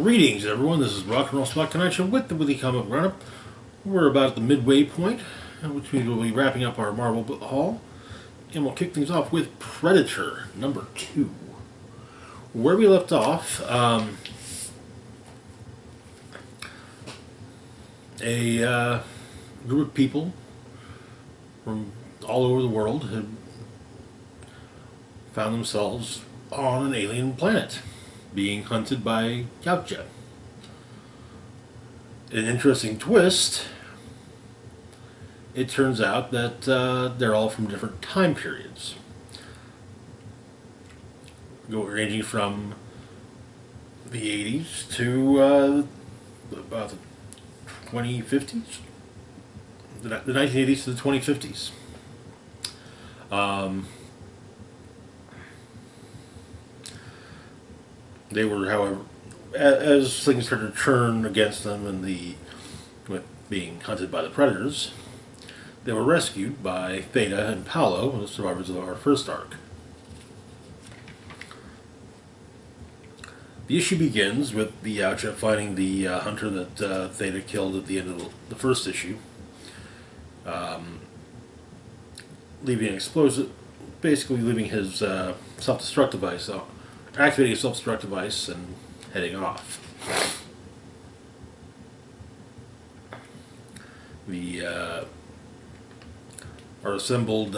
Greetings, everyone. This is Rock and Roll Spot Connection with the Weekly Comic Roundup. We're about at the midway point, which means we'll be wrapping up our Marvel haul, and we'll kick things off with Predator #2. Where we left off, a group of people from all over the world had found themselves on an alien planet, being hunted by Yautja. An interesting twist, it turns out that they're all from different time periods, ranging from the 80s to about the 2050s, the 1980s to the 2050s. They were, however, as things started to turn against them and with being hunted by the predators, they were rescued by Theta and Paolo, the survivors of our first arc. The issue begins with the Yautja finding the hunter that Theta killed at the end of the first issue, leaving an explosive, basically leaving his self-destruct device, activating his self-destruct device and heading off. Our assembled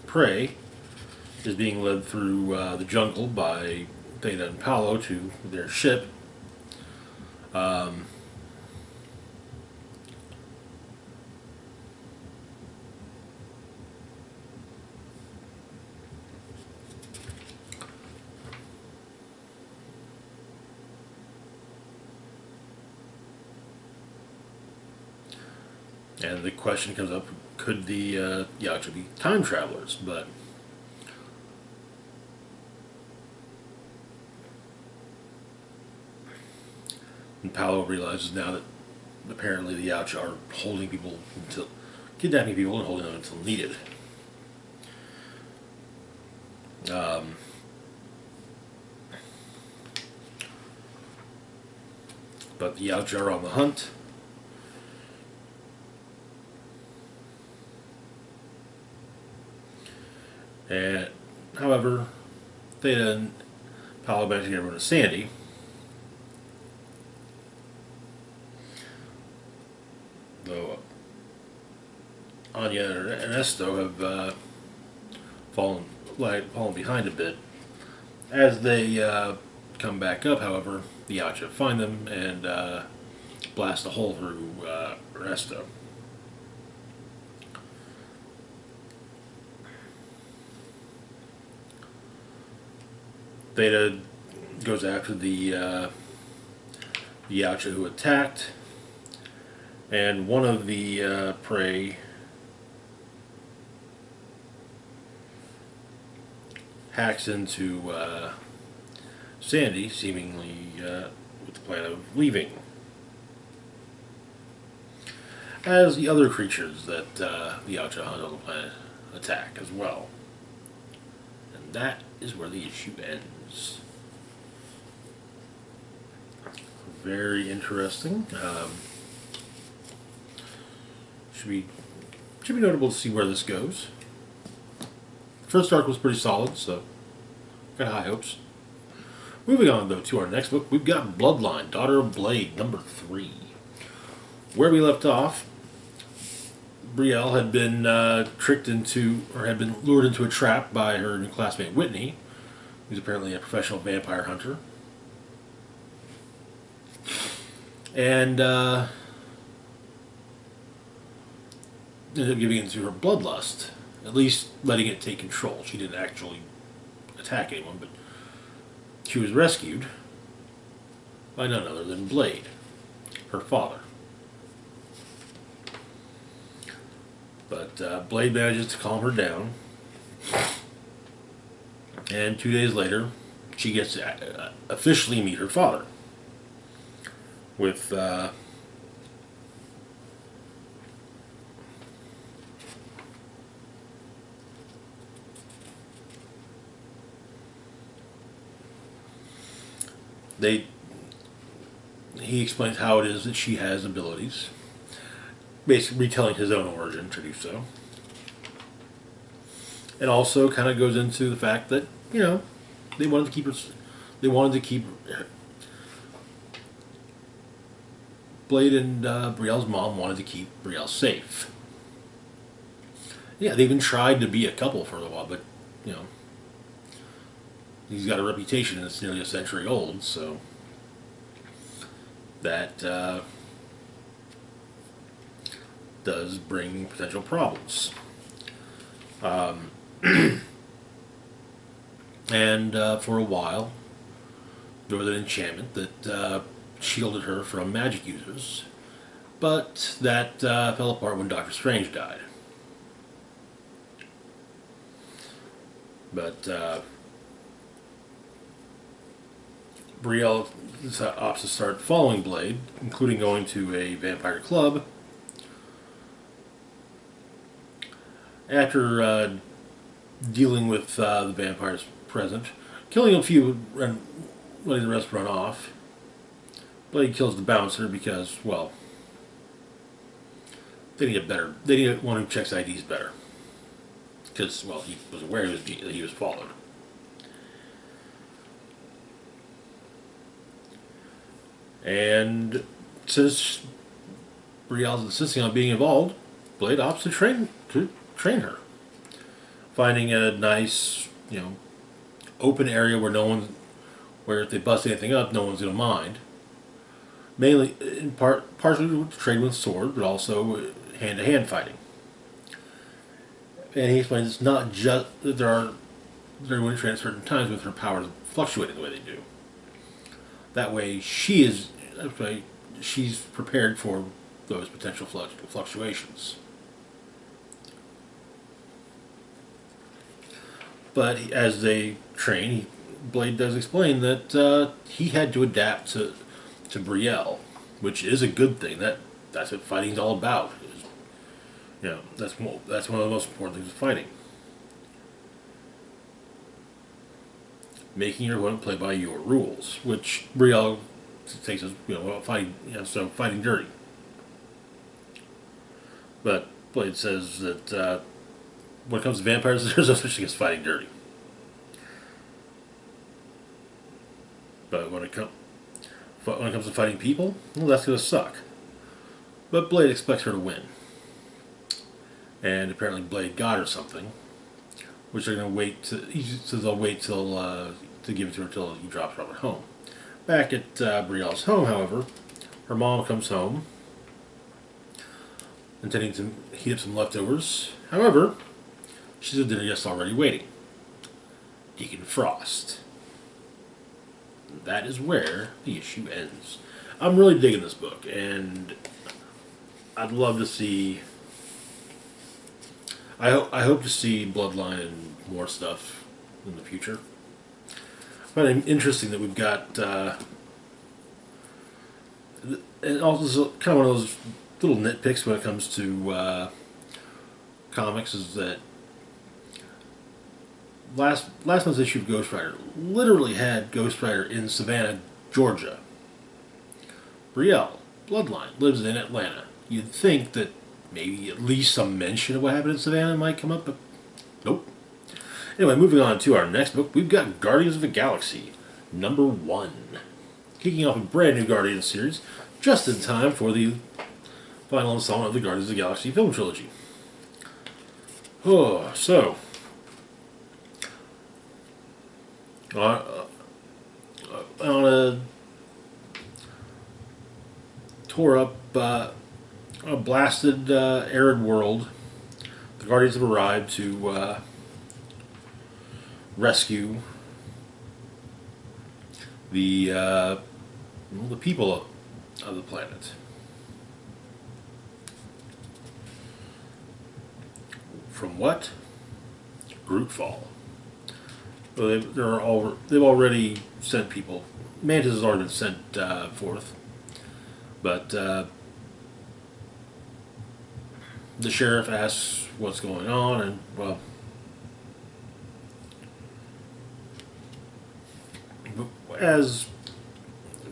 prey is being led through the jungle by Theta and Paolo to their ship. And the question comes up, could the Yautja be time travelers? But and Paolo realizes now that apparently the Yautja are kidnapping people and holding them until needed. But the Yautja are on the hunt. And, however, Theta and Paolo managed to get everyone to Sandy. Though Anya and Ernesto have fallen behind a bit. As they come back up, however, the Yautja find them and blast a hole through Ernesto. Theta goes after the Yautja who attacked, and one of the prey hacks into Sandy, seemingly with the plan of leaving. As the other creatures that the Yautja hunt on the planet attack as well. And that is where the issue ends. Very interesting. Should be notable to see where this goes. First arc was pretty solid, so got high hopes. Moving on though to our next book, we've got Bloodline, Daughter of Blade, #3. Where we left off, Brielle had been had been lured into a trap by her new classmate Whitney, who's apparently a professional vampire hunter. And ended up giving into her bloodlust, at least letting it take control. She didn't actually attack anyone, but she was rescued by none other than Blade, her father. But Blade manages to calm her down, and 2 days later, she gets to officially meet her father. With he explains how it is that she has abilities, basically retelling his own origin to do so. And also kind of goes into the fact that, they wanted to keep her, they wanted to keep Blade and Brielle's mom wanted to keep Brielle safe. Yeah, they even tried to be a couple for a while, but you know, he's got a reputation that's nearly a century old, so that does bring potential problems. And for a while, there was an enchantment that shielded her from magic users, but that fell apart when Doctor Strange died. But Brielle opts to start following Blade, including going to a vampire club. After dealing with the vampires present, killing a few and letting the rest run off, Blade kills the bouncer because, well, they need one who checks IDs better. Because, well, he was aware that he was followed. And since Brielle's insisting on being involved, Blade opts to train her, finding a nice, open area where if they bust anything up, no one's gonna mind. Mainly, partially to train with sword, but also hand-to-hand fighting. And he explains it's not just that they're going to train at certain times with her powers fluctuating the way they do. That way, she's prepared for those potential fluctuations. But as they train, Blade does explain that he had to adapt to Brielle, which is a good thing. That's what fighting's all about. That's one of the most important things of fighting. Making your opponent play by your rules, which Brielle takes as fighting, fighting dirty. But Blade says that when it comes to vampires, there's no such thing as fighting dirty. But when it comes to fighting people, well, that's going to suck. But Blade expects her to win. And apparently Blade got her something, which they're going to wait so they'll wait till to give it to her till he drops her off at home. Back at Brielle's home, however, her mom comes home, intending to heat up some leftovers. However, she's a dinner guest already waiting. Deacon Frost. That is where the issue ends. I'm really digging this book, and I'd love to see. I hope to see Bloodline and more stuff in the future. I find it interesting that we've got, and also kind of one of those little nitpicks when it comes to comics is that last month's issue of Ghost Rider literally had Ghost Rider in Savannah, Georgia. Brielle, Bloodline, lives in Atlanta. You'd think that maybe at least some mention of what happened in Savannah might come up, but nope. Anyway, moving on to our next book, we've got Guardians of the Galaxy, #1. Kicking off a brand new Guardians series, just in time for the final installment of the Guardians of the Galaxy film trilogy. Oh, so on a tore up, a blasted, arid world, the Guardians have arrived to rescue the people of the planet. From what? Grootfall. Well, they've already sent people. Mantis has already been sent forth, but the sheriff asks what's going on, and well, as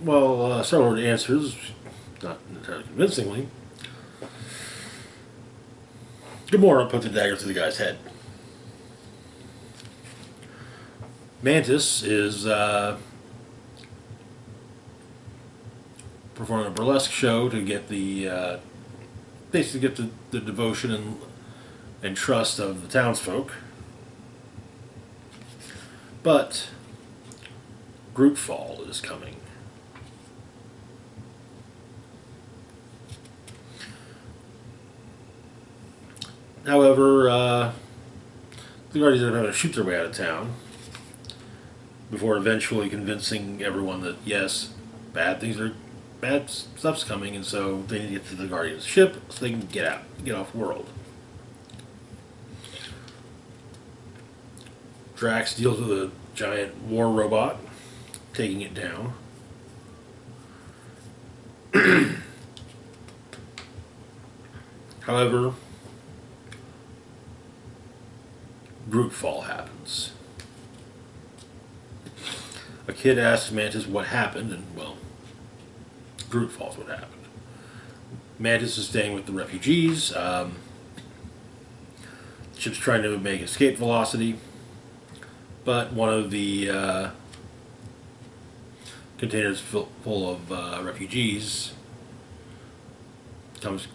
Well, Star-Lord answers, not entirely convincingly. Gamora put the dagger through the guy's head. Mantis is performing a burlesque show to get the basically get the devotion and trust of the townsfolk. But group fall is coming. However, the Guardians are having to shoot their way out of town before eventually convincing everyone that yes, bad stuff's coming, and so they need to get to the Guardians' ship so they can get off world. Drax deals with a giant war robot, taking it down. However, group fall happens. A kid asks Mantis what happened, and well, group fall's what happened. Mantis is staying with the refugees. The ship's trying to make escape velocity, but one of the containers full of refugees comes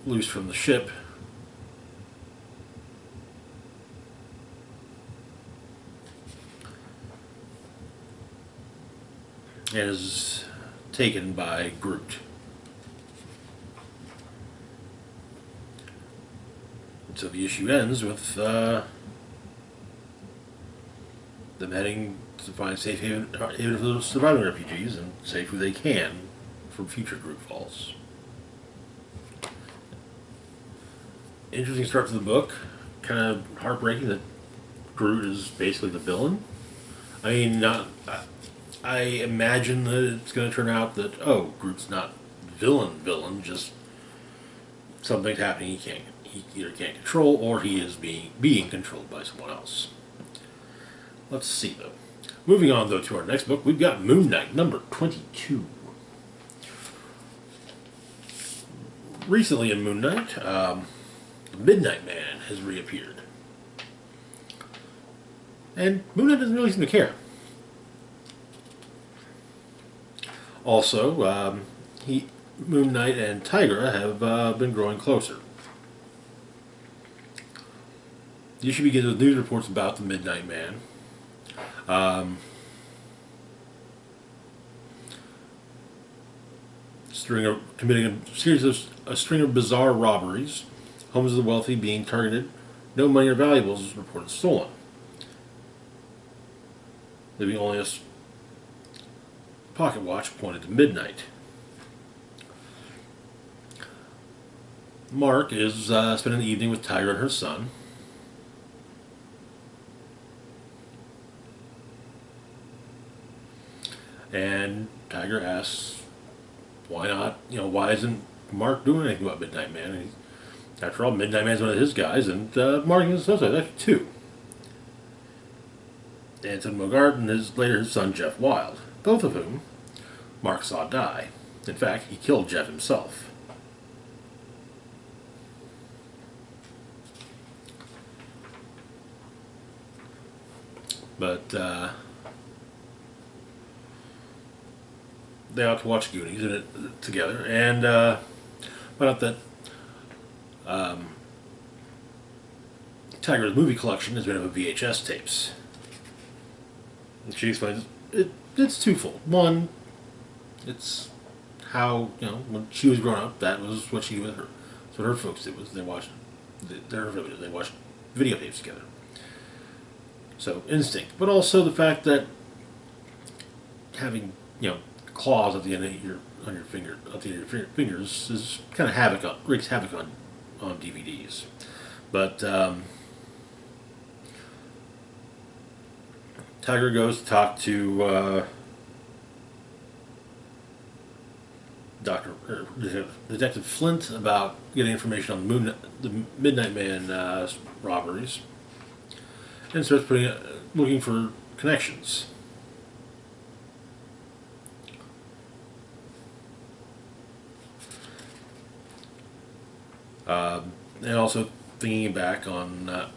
loose from the ship. And is taken by Groot. So the issue ends with them heading to find safe haven for the surviving refugees and save who they can from future group falls. Interesting start to the book. Kind of heartbreaking that Groot is basically the villain. I mean, I imagine that it's going to turn out that, oh, Groot's not villain, just something's happening he either can't control or he is being controlled by someone else. Let's see, though. Moving on, though, to our next book, we've got Moon Knight, number 22. Recently in Moon Knight, the Midnight Man has reappeared. And Moon Knight doesn't really seem to care. Also, Moon Knight and Tigra have been growing closer. The issue begins with news reports about the Midnight Man. Committing a string of bizarre robberies, homes of the wealthy being targeted, no money or valuables is reported stolen, leaving only a pocket watch pointed to midnight. Mark is spending the evening with Tigra and her son. And Tigra asks, why not? Why isn't Mark doing anything about Midnight Man? And after all, Midnight Man's one of his guys, and Mark is actually two. Anton Mogart and later his son Jeff Wild, both of whom Mark saw die. In fact, he killed Jeff himself. But they ought to watch Goonies together, and found out that Tigra's movie collection is made up of VHS tapes. And she explains it's twofold. One, it's how when she was growing up, that was what she did with her. So what her folks did was they watched videotapes together. So instinct, but also the fact that having claws at the end of your fingers is kind of wreaks havoc on DVDs. But Tigra goes to talk to Detective Flint about getting information on the Midnight Man robberies, and starts looking for connections. And also thinking back on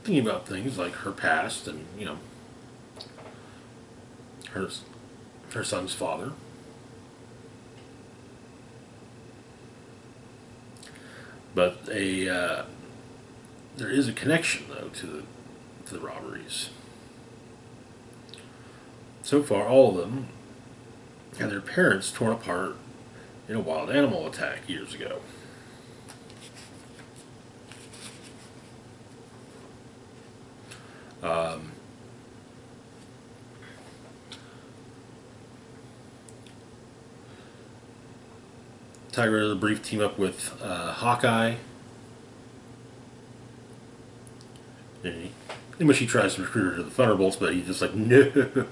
thinking about things like her past and her her son's father. But there is a connection though to the robberies. So far, all of them had their parents torn apart in a wild animal attack years ago. Um, Tiger has a brief team up with Hawkeye, in which he tries to recruit her to the Thunderbolts, but he's just like, no.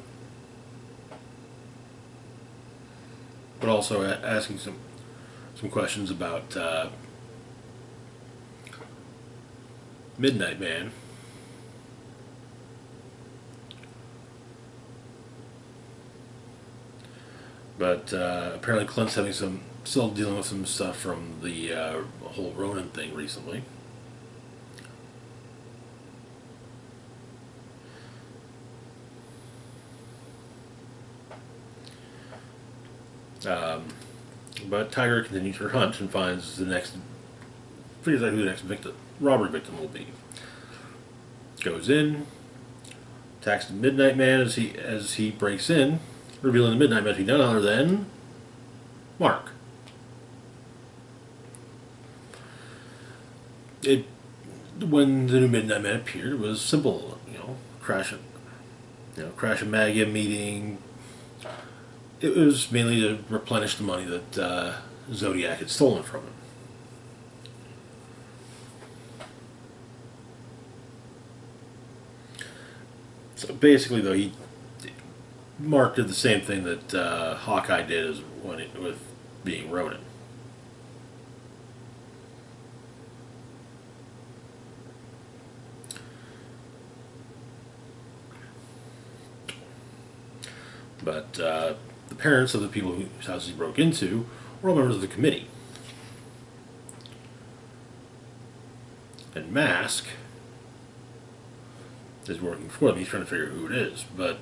But also asking some questions about Midnight Man. But apparently Clint's still dealing with some stuff from the whole Ronin thing recently. But Tiger continues her hunt and figures out who the next robbery victim will be. Goes in, attacks the Midnight Man as he breaks in, revealing the Midnight Man to be none other than Mark. When the new Midnight Man appeared, it was simple, crash a MAGA meeting. It was mainly to replenish the money that Zodiac had stolen from him. So basically, though, Mark did the same thing that Hawkeye did with being Ronin. But the parents of the people whose houses he broke into were all members of the committee. And Misc is working for them. He's trying to figure out who it is. But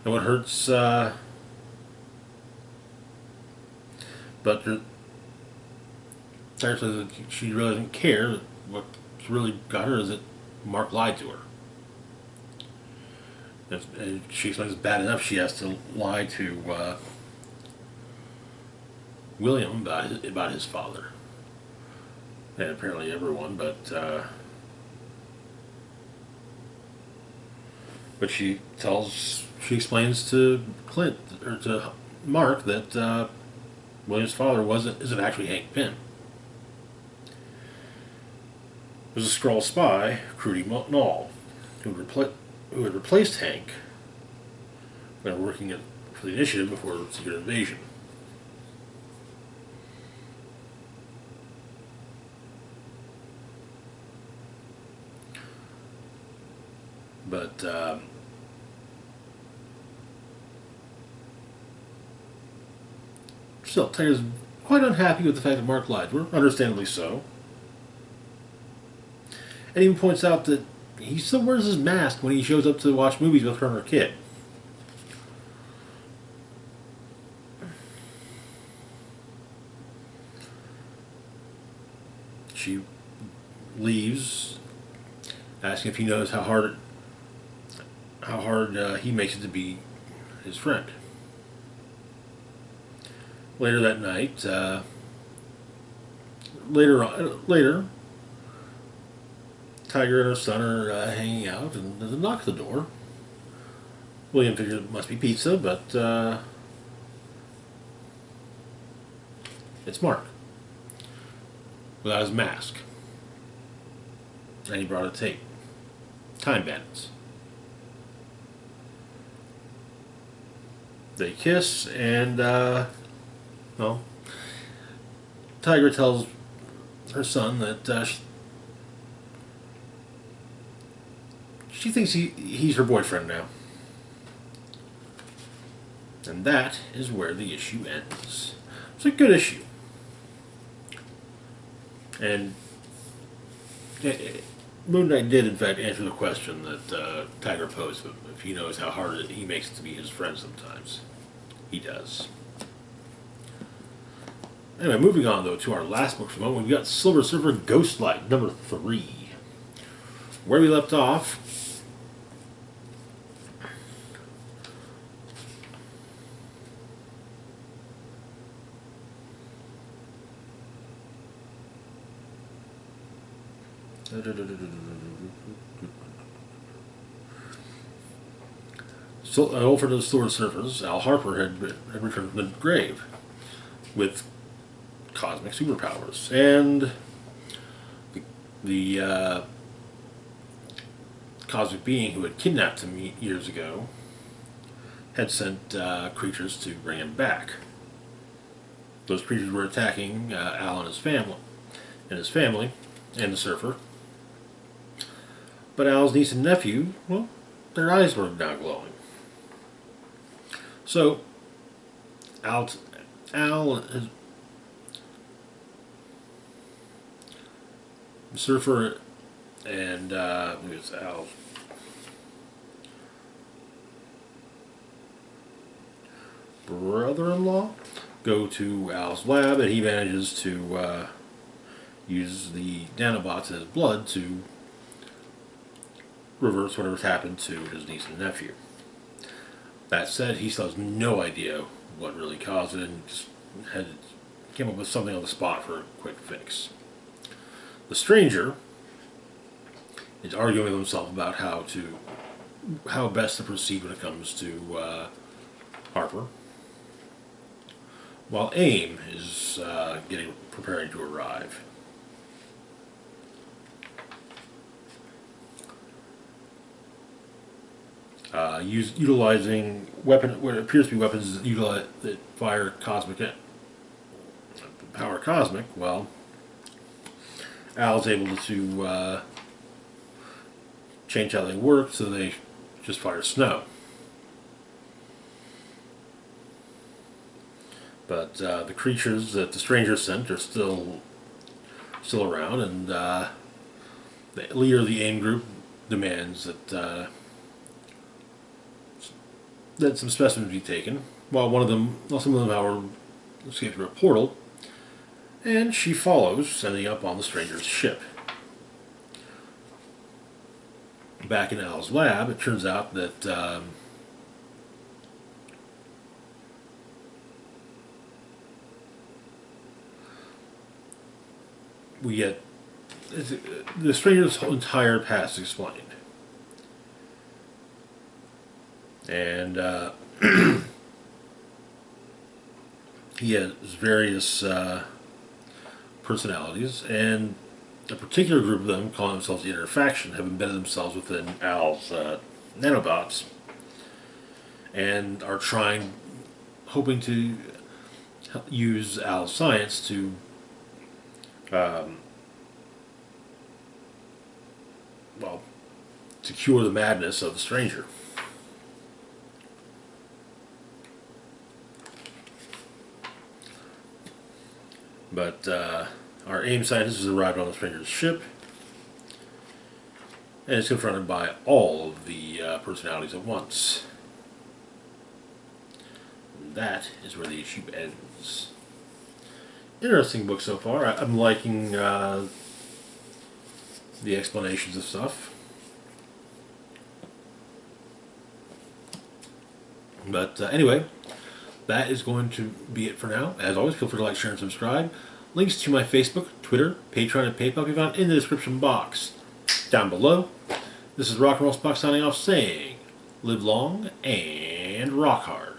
and what hurts, but Tiger says that she really doesn't care. What really got her is that Mark lied to her. And she explains it's bad enough she has to lie to William about his father. And apparently everyone, but she explains to Clint, or to Mark, that William's father isn't actually Hank Pym. It was a Skrull spy, Crudy Null, who had replaced Hank when working for the Initiative before Secret Invasion. But still, Tiger's quite unhappy with the fact that Mark lied to her, understandably so. And even points out that he still wears his mask when he shows up to watch movies with her and her kid. She leaves, asking if he knows how hard he makes it to be his friend. Later that night, later, Tiger and her son are hanging out, and there's a knock at the door. William figures it must be pizza, but it's Mark without his mask, and he brought a tape. Time Bandits. They kiss, and Tiger tells her son that she thinks he's her boyfriend now. And that is where the issue ends. It's a good issue. And Moon Knight did, in fact, answer the question that Tiger posed. If he knows how hard he makes it to be his friend sometimes. He does. Anyway, moving on, though, to our last book for the moment. We've got Silver Surfer Ghostlight, number 3. Where we left off, so, old friend of the Silver Surfers, Al Harper, had returned from the grave with cosmic superpowers. And the cosmic being who had kidnapped him years ago had sent creatures to bring him back. Those creatures were attacking Al and his family, and the Surfer. But Al's niece and nephew, well, their eyes were now glowing. So, Al, his Surfer, and it was Al's brother-in-law go to Al's lab, and he manages to use the nanobots in his blood to reverse whatever's happened to his niece and nephew. That said, he still has no idea what really caused it, and just came up with something on the spot for a quick fix. The Stranger is arguing with himself about how best to proceed when it comes to Harper, while AIM is preparing to arrive. Utilizing what appears to be weapons that fire power cosmic. Well, Al's able to change how they work, so they just fire snow. But the creatures that the Stranger sent are still around, and the leader of the AIM group demands that some specimens be taken. While some of them, however, escape through a portal, and she follows, ending up on the Stranger's ship. Back in Al's lab, it turns out that we get the Stranger's entire past explained. And he has various personalities, and a particular group of them, calling themselves the Inner Faction, have embedded themselves within Al's nanobots, and are hoping to use Al's science to to cure the madness of the Stranger. But our AIM scientist has arrived on the Stranger's ship and is confronted by all of the personalities at once. And that is where the issue ends. Interesting book so far. I'm liking the explanations of stuff. But anyway, that is going to be it for now. As always, feel free to like, share, and subscribe. Links to my Facebook, Twitter, Patreon, and PayPal can be found in the description box down below. This is Rock and Roll Spock signing off saying, live long and rock hard.